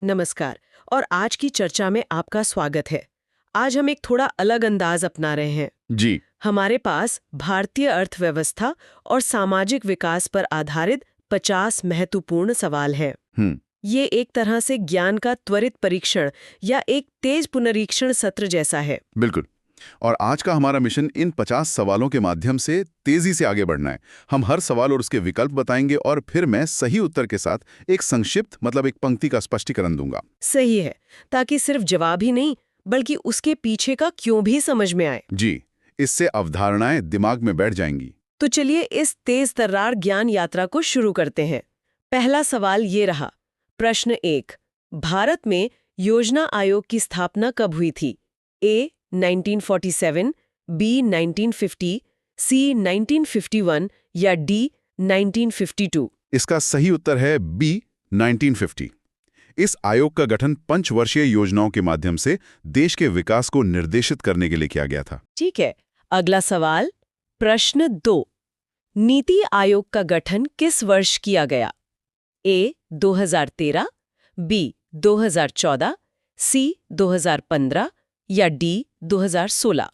नमस्कार। और आज की चर्चा में आपका स्वागत है। आज हम एक थोड़ा अलग अंदाज अपना रहे हैं। जी। हमारे पास भारतीय अर्थव्यवस्था और सामाजिक विकास पर आधारित 50 महत्वपूर्ण सवाल हैं। हम्म। ये एक तरह से ज्ञान का त्वरित परीक्षण या एक तेज पुनरीक्षण सत्र जैसा है। बिल्कुल। और आज का हमारा मिशन इन 50 सवालों के माध्यम से तेजी से आगे बढ़ना है। हम हर सवाल और उसके विकल्प बताएंगे और फिर मैं सही उत्तर के साथ एक संक्षिप्त एक पंक्ति का स्पष्टीकरण दूंगा। सही है, ताकि सिर्फ जवाब ही नहीं बल्कि उसके पीछे का क्यों भी समझ में आए। जी। इससे अवधारणाएं दिमाग में बैठ जाएंगी। तो चलिए इस तेज तर्रार ज्ञान यात्रा को शुरू करते हैं। पहला सवाल ये रहा। प्रश्न 1। भारत में योजना आयोग की स्थापना कब हुई थी? ए 1947, बी 1950, सी 1951 या डी 1952? इसका सही उत्तर है बी 1950। इस आयोग का गठन पंचवर्षीय योजनाओं के माध्यम से देश के विकास को निर्देशित करने के लिए किया गया था। ठीक है। अगला सवाल, प्रश्न 2। नीति आयोग का गठन किस वर्ष किया गया? ए 2013, बी 2014, सी 2015 या डी 2016?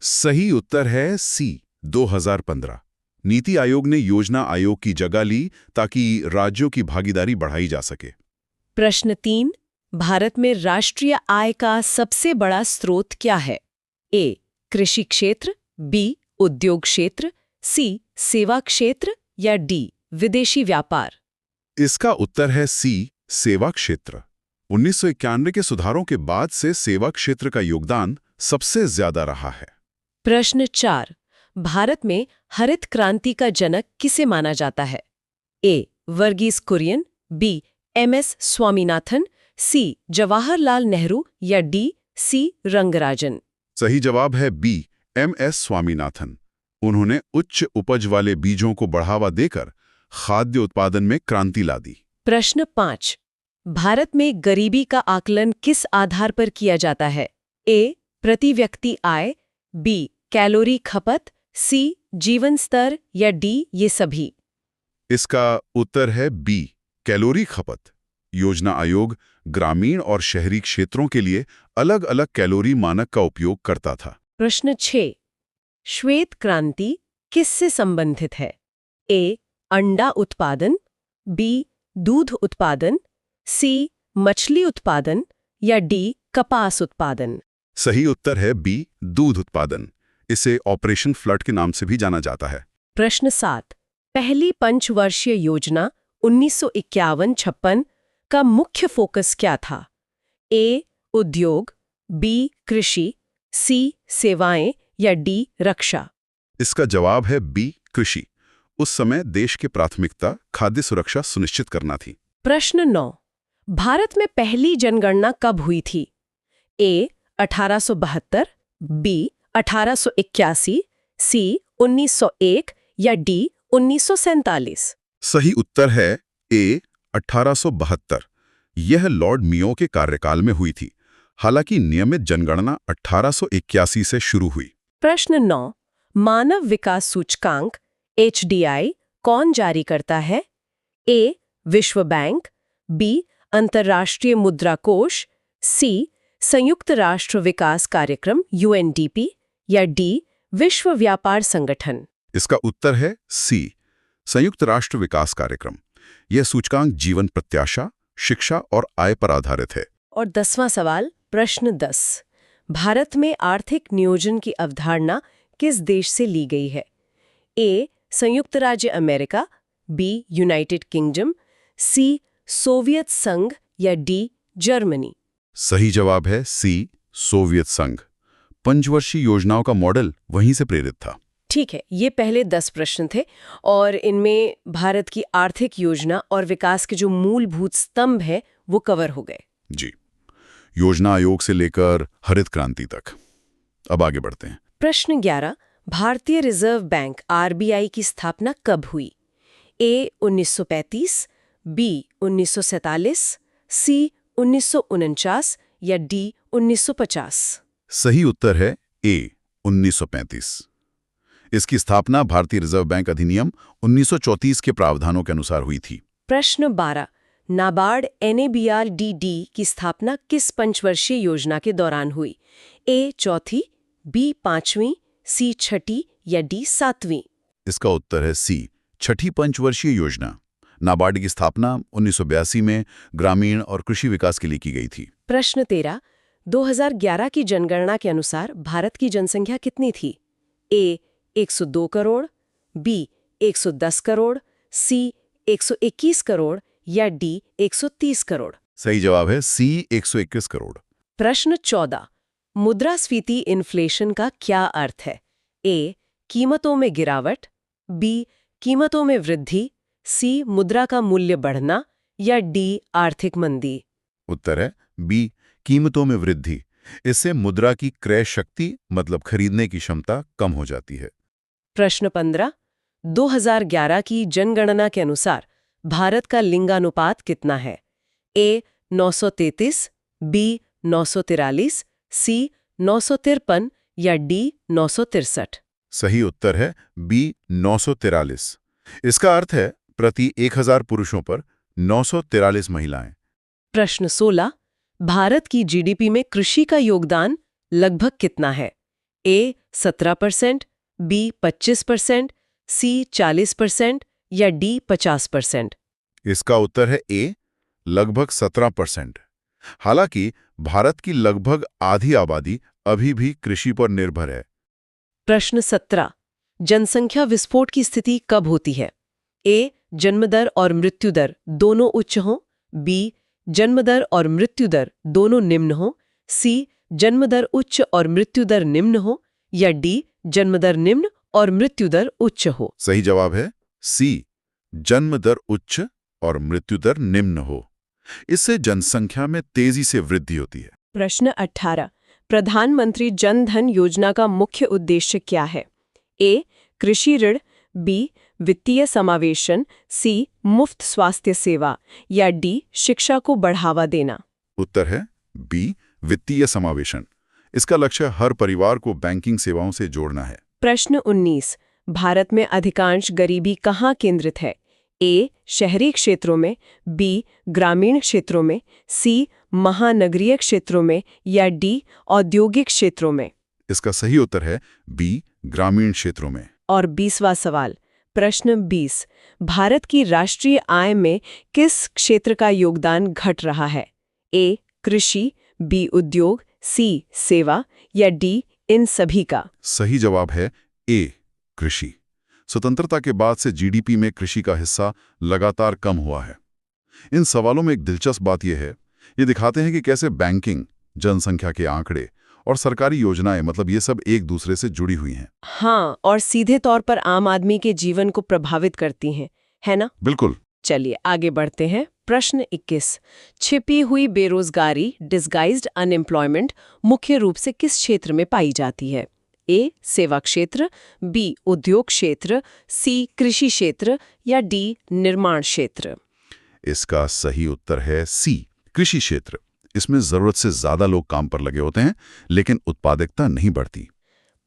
सही उत्तर है सी 2015। नीति आयोग ने योजना आयोग की जगह ली ताकि राज्यों की भागीदारी बढ़ाई जा सके। प्रश्न 3। भारत में राष्ट्रीय आय का सबसे बड़ा स्रोत क्या है? ए कृषि क्षेत्र, बी उद्योग क्षेत्र, सी सेवा क्षेत्र या डी विदेशी व्यापार? इसका उत्तर है सी सेवा क्षेत्र। 1991 के सुधारों के बाद से सेवा क्षेत्र का योगदान सबसे ज्यादा रहा है। प्रश्न 4। भारत में हरित क्रांति का जनक किसे माना जाता है? ए वर्गीस कुरियन, बी एमएस स्वामीनाथन, सी जवाहरलाल नेहरू या डी सी रंगराजन? सही जवाब है बी एमएस स्वामीनाथन। उन्होंने उच्च उपज वाले बीजों को बढ़ावा देकर खाद्य उत्पादन में क्रांति ला दी। प्रश्न 5। भारत में गरीबी का आकलन किस आधार पर किया जाता है? ए प्रति व्यक्ति आय, बी कैलोरी खपत, सी जीवन स्तर या डी ये सभी? इसका उत्तर है बी कैलोरी खपत। योजना आयोग ग्रामीण और शहरी क्षेत्रों के लिए अलग-अलग कैलोरी मानक का उपयोग करता था। प्रश्न 6। श्वेत क्रांति किससे संबंधित है? ए अंडा उत्पादन, बी दूध उत्पादन, सी मछली उत्पादन या डी कपास उत्पादन? सही उत्तर है बी दूध उत्पादन। इसे ऑपरेशन फ्लड के नाम से भी जाना जाता है। प्रश्न 7। पहली पंचवर्षीय योजना 1951-56 का मुख्य फोकस क्या था? ए उद्योग, बी कृषि, सी सेवाएं या डी रक्षा? इसका जवाब है बी कृषि। उस समय देश की प्राथमिकता खाद्य सुरक्षा सुनिश्चित करना थी। प्रश्न 9। भारत में पहली जनगणना कब हुई थी? ए 1872, बी 1881, सी 1901 या डी 1947? सही उत्तर है ए 1872। यह लॉर्ड मियो के कार्यकाल में हुई थी। हालांकि नियमित जनगणना 1881 से शुरू हुई। प्रश्न 9। मानव विकास सूचकांक HDI कौन जारी करता है? ए विश्व बैंक, बी अंतर्राष्ट्रीय मुद्रा कोष, सी संयुक्त राष्ट्र विकास कार्यक्रम UNDP या डी विश्व व्यापार संगठन? इसका उत्तर है सी संयुक्त राष्ट्र विकास कार्यक्रम। यह सूचकांक जीवन प्रत्याशा, शिक्षा और आय पर आधारित है। और 10वां सवाल, प्रश्न 10। भारत में आर्थिक नियोजन की अवधारणा किस देश से ली गई है? ए संयुक्त राज्य America, be united kingdom, C Soviet संघ या डी जर्मनी? सही जवाब है सी सोवियत संघ। पंचवर्षीय योजनाओं का मॉडल वहीं से प्रेरित था। ठीक है, ये पहले 10 प्रश्न थे और इनमें भारत की आर्थिक योजना और विकास के जो मूलभूत स्तंभ है वो कवर हो गए। जी। योजना आयोग से लेकर हरित क्रांति तक। अब आगे बढ़ते हैं। प्रश्न 11। भारतीय रिजर्व बैंक RBI की स्थापना कब हुई? ए 1935, बी 1947, सी 1949 या डी 1950? सही उत्तर है ए 1935। इसकी स्थापना भारतीय रिजर्व बैंक अधिनियम 1934 के प्रावधानों के अनुसार हुई थी। प्रश्न 12। नाबार्ड NABRDD की स्थापना किस पंचवर्षीय योजना के दौरान हुई? ए चौथी, बी पांचवी, सी छठी या डी सातवीं? इसका उत्तर है सी, छठी पंचवर्षीय योजना। नाबार्ड की स्थापना 1982 में ग्रामीण और कृषि विकास के लिए की गई थी। प्रश्न 13, 2011 की जनगणना के अनुसार भारत की जनसंख्या कितनी थी? ए 102 करोड़, बी 110 करोड़, सी 121 करोड़ या डी 130 करोड़? सही जवाब है सी, 121 करोड़। प्रश्न 14, मुद्रास्फीति इन्फ्लेशन का क्या अर्थ है? ए कीमतों में गिरावट, बी कीमतों में वृद्धि, सी मुद्रा का मूल्य बढ़ना या डी आर्थिक मंदी? उत्तर है बी, कीमतों में वृद्धि। इससे मुद्रा की क्रय शक्ति मतलब खरीदने की क्षमता कम हो जाती है। प्रश्न 15, 2011 की जनगणना के अनुसार भारत का लिंगानुपात कितना है? ए 933, बी 943, सी 953 या डी 963? सही उत्तर है बी, 943। इसका अर्थ है प्रति 1000 पुरुषों पर 943 महिलाएं। प्रश्न 16, भारत की जीडीपी में कृषि का योगदान लगभग कितना है? ए 17%, बी 25%, सी 40% या डी 50%? इसका उत्तर है ए, लगभग 17%। हालांकि भारत की लगभग आधी आबादी अभी भी कृषि पर निर्भर है। प्रश्न 17, जनसंख्या विस्फोट की स्थिति कब होती है? ए जन्मदर और मृत्यु दर दोनों उच्च हों, बी जन्मदर और मृत्यु दर दोनों निम्न हो, सी जन्मदर उच्च और मृत्यु दर निम्न हो या डी जन्मदर निम्न और मृत्यु दर उच्च हो? सही जवाब है सी, जन्म दर उच्च और मृत्यु दर निम्न हो। इससे जनसंख्या में तेजी से वृद्धि होती है। प्रश्न 18, प्रधानमंत्री जन धन योजना का मुख्य उद्देश्य क्या है? ए कृषि ऋण, बी वित्तीय समावेशन, सी मुफ्त स्वास्थ्य सेवा या डी शिक्षा को बढ़ावा देना? उत्तर है बी, वित्तीय समावेशन। इसका लक्ष्य हर परिवार को बैंकिंग सेवाओं से जोड़ना है। प्रश्न 19, भारत में अधिकांश गरीबी कहाँ केंद्रित है? ए शहरी क्षेत्रों में, बी ग्रामीण क्षेत्रों में, सी महानगरीय क्षेत्रों में या डी औद्योगिक क्षेत्रों में? इसका सही उत्तर है बी, ग्रामीण क्षेत्रों में। और 20वां सवाल, प्रश्न 20, भारत की राष्ट्रीय आय में किस क्षेत्र का योगदान घट रहा है? ए कृषि, बी उद्योग, सी सेवा या डी इन सभी का? सही जवाब है ए, कृषि। स्वतंत्रता के बाद से जीडीपी में कृषि का हिस्सा लगातार कम हुआ है। इन सवालों में एक दिलचस्प बात यह है, ये दिखाते हैं कि कैसे बैंकिंग, जनसंख्या के आंकड़े और सरकारी योजनाएं मतलब ये सब एक दूसरे से जुड़ी हुई हैं। हाँ, और सीधे तौर पर आम आदमी के जीवन को प्रभावित करती हैं, है ना? बिल्कुल। चलिए आगे बढ़ते हैं। प्रश्न 21, छिपी हुई बेरोजगारी डिस्गाइज्ड अनएम्प्लॉयमेंट मुख्य रूप से किस क्षेत्र में पाई जाती है? ए सेवा क्षेत्र, बी उद्योग क्षेत्र, सी कृषि क्षेत्र या डी निर्माण क्षेत्र? इसका सही उत्तर है सी, कृषि क्षेत्र। इसमें जरूरत से ज्यादा लोग काम पर लगे होते हैं, लेकिन उत्पादकता नहीं बढ़ती।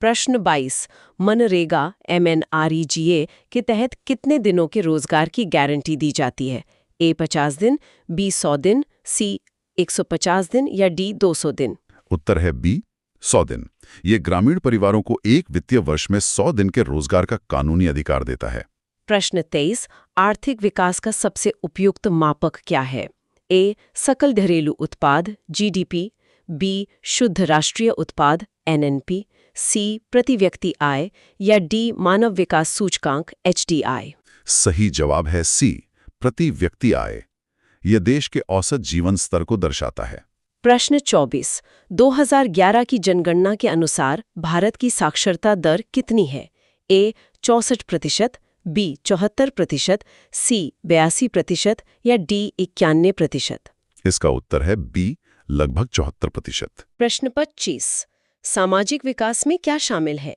प्रश्न 22, मनरेगा MNREGA के तहत कितने दिनों के रोजगार की गारंटी दी जाती है? ए 50 दिन, बी 100 दिन, सी 150 दिन या डी 200 दिन? उत्तर है बी, 100 दिन। ये ग्रामीण परिवारों को एक वित्तीय वर्ष में 100 दिन के रोजगार का कानूनी अधिकार देता है। प्रश्न 23, आर्थिक विकास का सबसे उपयुक्त मापक क्या है? ए सकल घरेलू उत्पाद GDP, बी शुद्ध राष्ट्रीय उत्पाद NNP, सी प्रति व्यक्ति आय या डी मानव विकास सूचकांक HDI? सही जवाब है सी, प्रति व्यक्ति आय। यह देश के औसत जीवन स्तर को दर्शाता है। प्रश्न 24, 2011 की जनगणना के अनुसार भारत की साक्षरता दर कितनी है? ए 64%, बी 74%, सी 82% या डी 91%? इसका उत्तर है बी, लगभग 74%। प्रश्न 25, सामाजिक विकास में क्या शामिल है?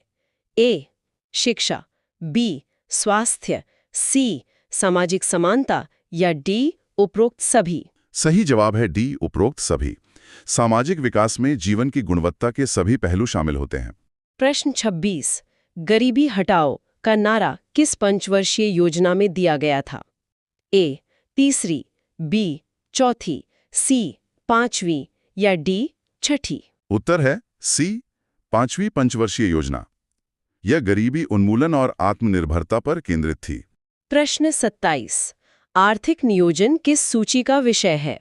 ए शिक्षा, बी स्वास्थ्य, सी सामाजिक समानता या डी उपरोक्त सभी? सही जवाब है डी, उपरोक्त सभी। सामाजिक विकास में जीवन की गुणवत्ता के सभी पहलू शामिल होते हैं। प्रश्न 26, गरीबी हटाओ का नारा किस पंचवर्षीय योजना में दिया गया था? ए तीसरी, बी चौथी, सी पांचवी या डी छठी? उत्तर है सी, 5वीं पंचवर्षीय योजना। यह गरीबी उन्मूलन और आत्मनिर्भरता पर केंद्रित थी। प्रश्न 27। आर्थिक नियोजन किस सूची का विषय है?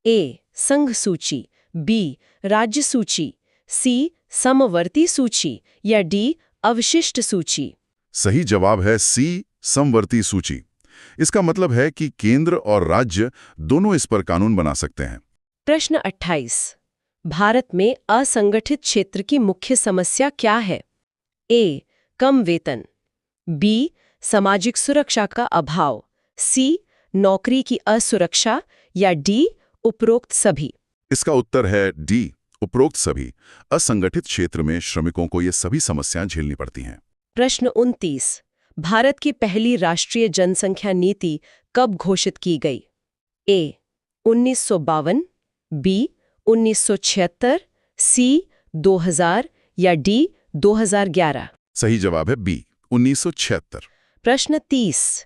ए संघ सूची, बी राज्य सूची, सी समवर्ती सूची या डी अवशिष्ट सूची? सही जवाब है सी, समवर्ती सूची। इसका मतलब है कि केंद्र और राज्य दोनों इस पर कानून बना सकते हैं। प्रश्न 28। भारत में असंगठित क्षेत्र की मुख्य समस्या क्या है? ए कम वेतन, बी सामाजिक सुरक्षा का अभाव, सी नौकरी की असुरक्षा या डी उपरोक्त सभी? इसका उत्तर है डी, उपरोक्त सभी। असंगठित क्षेत्र में श्रमिकों को ये सभी समस्याएं झेलनी पड़ती हैं। प्रश्न 29। भारत की पहली राष्ट्रीय जनसंख्या नीति कब घोषित की गई? ए 1952, बी 1976, सी 2000 या डी 2011? सही जवाब है बी, 1976। प्रश्न 30।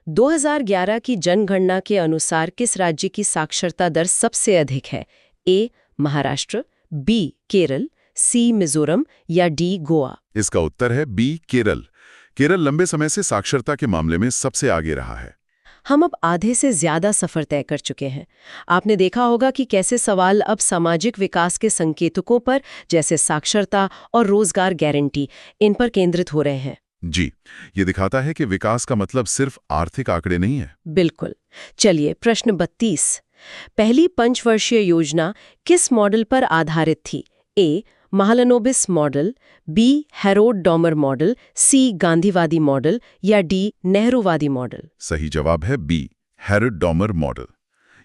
2011 की जनगणना के अनुसार किस राज्य की साक्षरता दर सबसे अधिक है? ए महाराष्ट्र, बी केरल, सी मिजोरम या डी गोवा? इसका उत्तर है बी, केरल। केरल लंबे समय से साक्षरता के मामले में सबसे आगे रहा है। हम अब आधे से ज्यादा सफर तय कर चुके हैं। आपने देखा होगा कि कैसे सवाल अब सामाजिक विकास के संकेतकों पर, जैसे साक्षरता और रोजगार गारंटी, इन पर केंद्रित हो रहे हैं। जी, ये दिखाता है कि विकास का मतलब सिर्फ आर्थिक आंकड़े नहीं है। बिल्कुल। चलिए प्रश्न 32। पहली पंचवर्षीय योजना किस मॉडल पर आधारित थी? A Mahalanobis model, B Harrod Domar model, C गांधीवादी मॉडल या डी नेहरूवादी मॉडल? सही जवाब है बी, हैरोल्ड डॉमर मॉडल।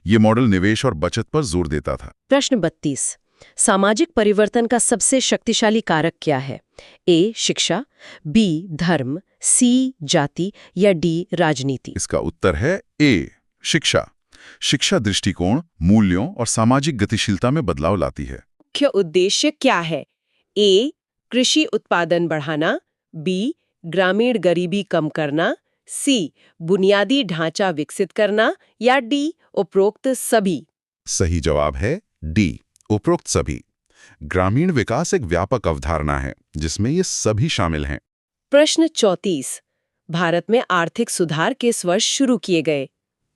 ये मॉडल निवेश और बचत पर जोर देता था। प्रश्न 32। सामाजिक परिवर्तन का सबसे शक्तिशाली कारक क्या है? ए शिक्षा, बी धर्म, सी जाति या डी राजनीति? इसका उत्तर है ए, शिक्षा। शिक्षा दृष्टिकोण, मूल्यों और सामाजिक गतिशीलता में बदलाव लाती है। मुख्य उद्देश्य क्या है? ए कृषि उत्पादन बढ़ाना, बी ग्रामीण गरीबी कम करना, सी बुनियादी ढांचा विकसित करना या डी उपरोक्त सभी? सही जवाब है डी, उपरोक्त सभी। ग्रामीण विकास एक व्यापक अवधारणा है जिसमें ये सभी शामिल हैं। प्रश्न 34। भारत में आर्थिक सुधार किस वर्ष शुरू किए गए?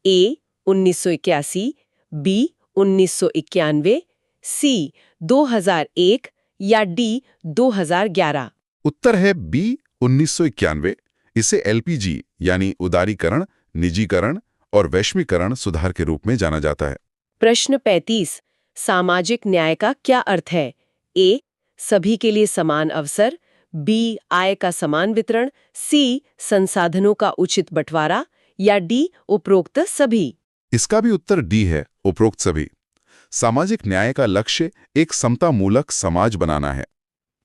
ए 1981, बी 1991, सी 2001 या डी 2011? उत्तर है बी, 1991। इसे एलपीजी यानी उदारीकरण, निजीकरण और वैश्वीकरण सुधार के रूप में जाना जाता है। प्रश्न 35। सामाजिक न्याय का क्या अर्थ है? ए सभी के लिए समान अवसर, बी आय का समान वितरण, सी संसाधनों का उचित बंटवारा या डी उपरोक्त सभी? इसका भी उत्तर डी है, उपरोक्त सभी। सामाजिक न्याय का लक्ष्य एक समतामूलक समाज बनाना है।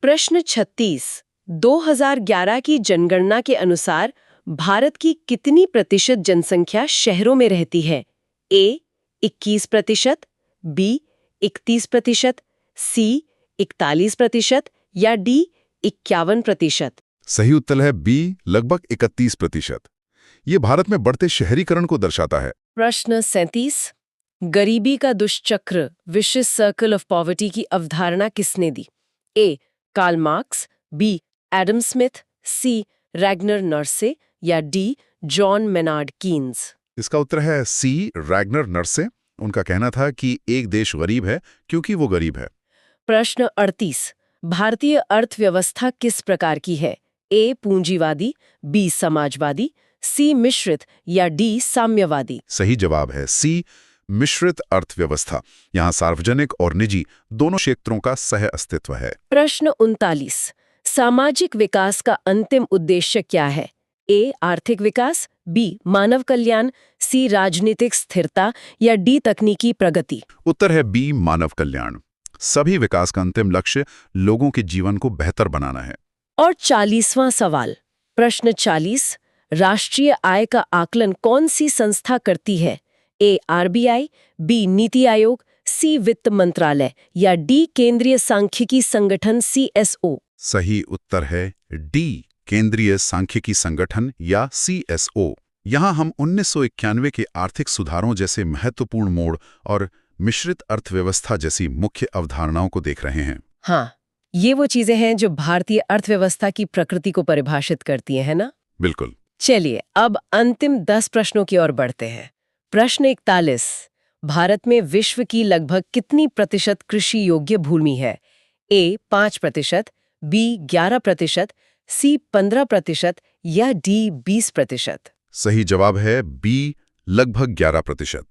प्रश्न 36। 2011 की जनगणना के अनुसार भारत की कितनी प्रतिशत जनसंख्या शहरों में रहती है? ए 21%, बी 31%, सी 41% या डी 51%? सही उत्तर है बी, लगभग 31%। ये भारत में बढ़ते शहरीकरण को दर्शाता है। प्रश्न 37। गरीबी का दुष्चक्र, विशिष्ट सर्कल ऑफ पॉवर्टी की अवधारणा किसने दी? A Karl Marx, B Adam Smith, C Ragnar Nurkse या डी जॉन मेनार्ड कीन्स? इसका उत्तर है सी, रैग्नर नर्से। उनका कहना था कि एक देश गरीब है क्योंकि वो गरीब है। प्रश्न 38। भारतीय अर्थव्यवस्था किस प्रकार की है? ए पूंजीवादी, बी समाजवादी, सी मिश्रित या डी साम्यवादी? सही जवाब है सी, मिश्रित अर्थव्यवस्था। यहाँ सार्वजनिक और निजी दोनों क्षेत्रों का सह अस्तित्व है। प्रश्न 39। सामाजिक विकास का अंतिम उद्देश्य क्या है? ए आर्थिक विकास, बी मानव कल्याण, सी राजनीतिक स्थिरता या डी तकनीकी प्रगति? उत्तर है बी, मानव कल्याण। सभी विकास का अंतिम लक्ष्य लोगों के जीवन को बेहतर बनाना है। और 40वां सवाल। प्रश्न 40। राष्ट्रीय आय का आकलन कौन सी संस्था करती है? ए आरबीआई, बी नीति आयोग, सी वित्त मंत्रालय या डी केंद्रीय सांख्यिकी संगठन सीएसओ? सही उत्तर है डी, केंद्रीय सांख्यिकी संगठन या सीएसओ। यहाँ हम 1991 के आर्थिक सुधारों जैसे महत्वपूर्ण मोड़ और मिश्रित अर्थव्यवस्था जैसी मुख्य अवधारणाओं को देख रहे हैं। हाँ, ये वो चीजें हैं जो भारतीय अर्थव्यवस्था की प्रकृति को परिभाषित करती हैं, है ना? बिल्कुल। चलिए, अब अंतिम 10 प्रश्नों की ओर बढ़ते हैं। प्रश्न 41। भारत में विश्व की लगभग कितनी प्रतिशत कृषि योग्य भूमि है? ए 5%, बी 11%, सी 15% या डी 20%? सही जवाब है बी, लगभग 11%।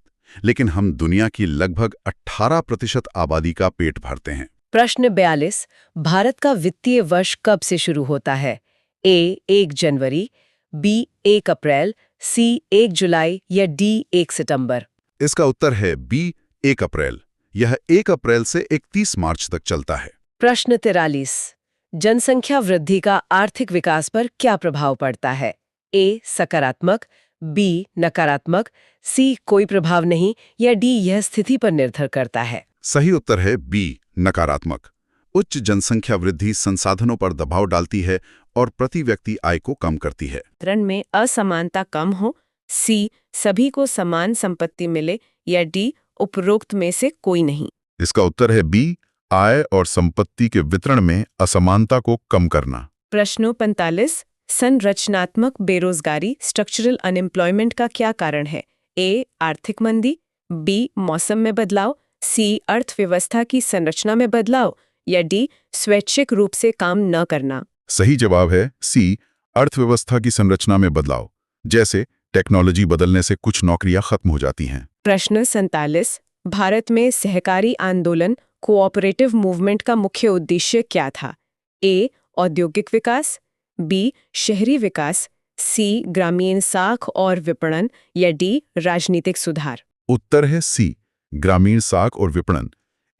लेकिन हम दुनिया की लगभग 18% आबादी का पेट भरते हैं। प्रश्न 42। भारत का वित्तीय वर्ष कब से शुरू होता है? ए 1 जनवरी, बी 1 अप्रैल, सी 1 जुलाई या डी 1 सितंबर? इसका उत्तर है बी, 1 अप्रैल। यह 1 अप्रैल से 31 मार्च तक चलता है। प्रश्न 43। जनसंख्या वृद्धि का आर्थिक विकास पर क्या प्रभाव पड़ता है? ए सकारात्मक, बी नकारात्मक, सी कोई प्रभाव नहीं या डी यह स्थिति पर निर्भर करता है? सही उत्तर है बी, नकारात्मक। उच्च जनसंख्या वृद्धि संसाधनों पर दबाव डालती है और प्रति व्यक्ति आय को कम करती है। वितरण में असमानता कम हो, सी सभी को समान संपत्ति मिले या डी उपरोक्त में से कोई नहीं? इसका उत्तर है बी, आय और संपत्ति के वितरण में असमानता को कम करना। प्रश्न 45। संरचनात्मक बेरोजगारी स्ट्रक्चरल अनएम्प्लॉयमेंट का क्या कारण है? ए आर्थिक मंदी, बी मौसम में बदलाव, सी अर्थव्यवस्था की संरचना में बदलाव या डी स्वैच्छिक रूप से काम न करना? सही जवाब है सी, अर्थव्यवस्था की संरचना में बदलाव। जैसे टेक्नोलॉजी बदलने से कुछ नौकरियां खत्म हो जाती हैं। प्रश्न 47। भारत में सहकारी आंदोलन कोऑपरेटिव मूवमेंट का मुख्य उद्देश्य क्या था? ए औद्योगिक विकास, बी शहरी विकास, सी ग्रामीण साख और विपणन या डी राजनीतिक सुधार? उत्तर है सी, ग्रामीण साख और विपणन।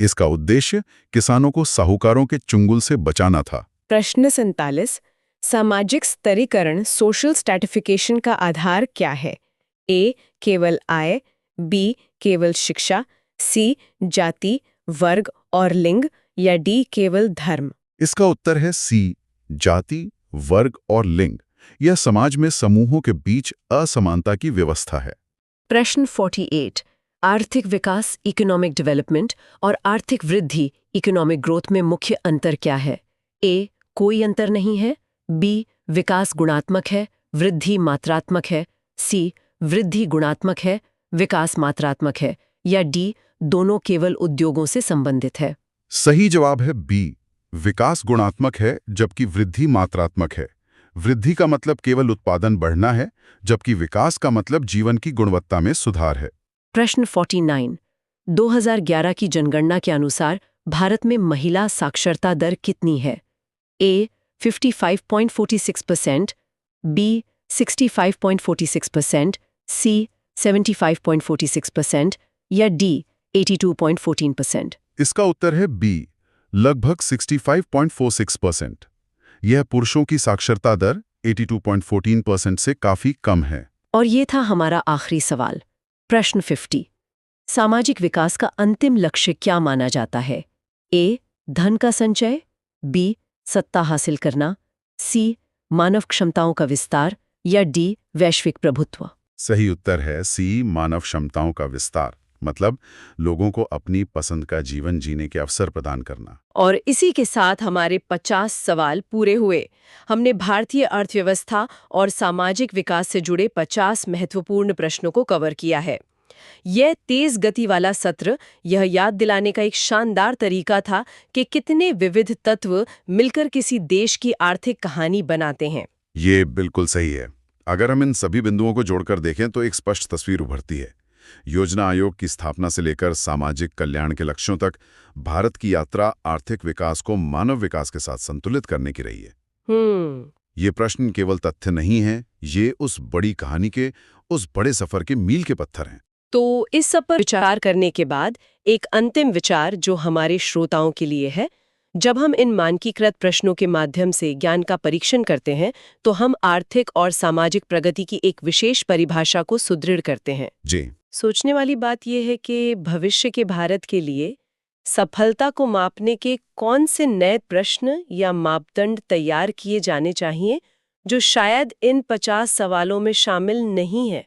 इसका उद्देश्य किसानों को साहूकारों के चुंगल से बचाना था। प्रश्न 47। सामाजिक स्तरीकरण सोशल स्ट्रैटिफिकेशन का आधार क्या है? ए केवल आय, बी केवल शिक्षा, सी जाति वर्ग और लिंग या डी केवल धर्म? इसका उत्तर है सी, जाति वर्ग और लिंग। यह समाज में समूहों के बीच असमानता की व्यवस्था है। प्रश्न 48। आर्थिक विकास इकोनॉमिक डेवलपमेंट और आर्थिक वृद्धि इकोनॉमिक ग्रोथ में मुख्य अंतर क्या है? ए कोई अंतर नहीं है, बी विकास गुणात्मक है, वृद्धि मात्रात्मक है, सी वृद्धि गुणात्मक है, विकास मात्रात्मक है या डी दोनों केवल उद्योगों से संबंधित है? सही जवाब है बी, विकास गुणात्मक है जबकि वृद्धि मात्रात्मक है। वृद्धि का मतलब केवल उत्पादन बढ़ना है, जबकि विकास का मतलब जीवन की गुणवत्ता में सुधार है। प्रश्न 49। 2011 की जनगणना के अनुसार भारत में महिला साक्षरता दर कितनी है? ए 55.46%, बी 65.46%, सी 75.46% या डी 82.14%? इसका उत्तर है बी, लगभग 65.46%। यह पुरुषों की साक्षरता दर 82.14% से काफी कम है। और ये था हमारा आखिरी सवाल। प्रश्न 50। सामाजिक विकास का अंतिम लक्ष्य क्या माना जाता है? ए धन का संचय, बी सत्ता हासिल करना, सी मानव क्षमताओं का विस्तार या डी वैश्विक प्रभुत्व? सही उत्तर है सी, मानव क्षमताओं का विस्तार। मतलब लोगों को अपनी पसंद का जीवन जीने के अवसर प्रदान करना। और इसी के साथ हमारे 50 सवाल पूरे हुए। हमने भारतीय अर्थव्यवस्था और सामाजिक विकास से जुड़े 50 महत्वपूर्ण प्रश्नों को कवर किया है। यह तेज गति वाला सत्र यह याद दिलाने का एक शानदार तरीका था कि कितने विविध तत्व मिलकर किसी देश की आर्थिक कहानी बनाते हैं। ये बिल्कुल सही है। अगर हम इन सभी बिंदुओं को जोड़कर देखें तो एक स्पष्ट तस्वीर उभरती है। योजना आयोग की स्थापना से लेकर सामाजिक कल्याण के लक्ष्यों तक भारत की यात्रा आर्थिक विकास को मानव विकास के साथ संतुलित करने की रही है। ये प्रश्न केवल तथ्य नहीं है, ये उस बड़ी कहानी के, उस बड़े सफर के मील के पत्थर हैं। तो इस सब पर विचार करने के बाद एक अंतिम विचार जो हमारे श्रोताओं के लिए है, जब हम इन मानकीकृत प्रश्नों के माध्यम से ज्ञान का परीक्षण करते हैं तो हम आर्थिक और सामाजिक प्रगति की एक विशेष परिभाषा को सुदृढ़ करते हैं। जी। सोचने वाली बात यह है कि भविष्य के भारत के लिए सफलता को मापने के कौन से नए प्रश्न या मापदंड तैयार किए जाने चाहिए जो शायद इन 50 सवालों में शामिल नहीं है।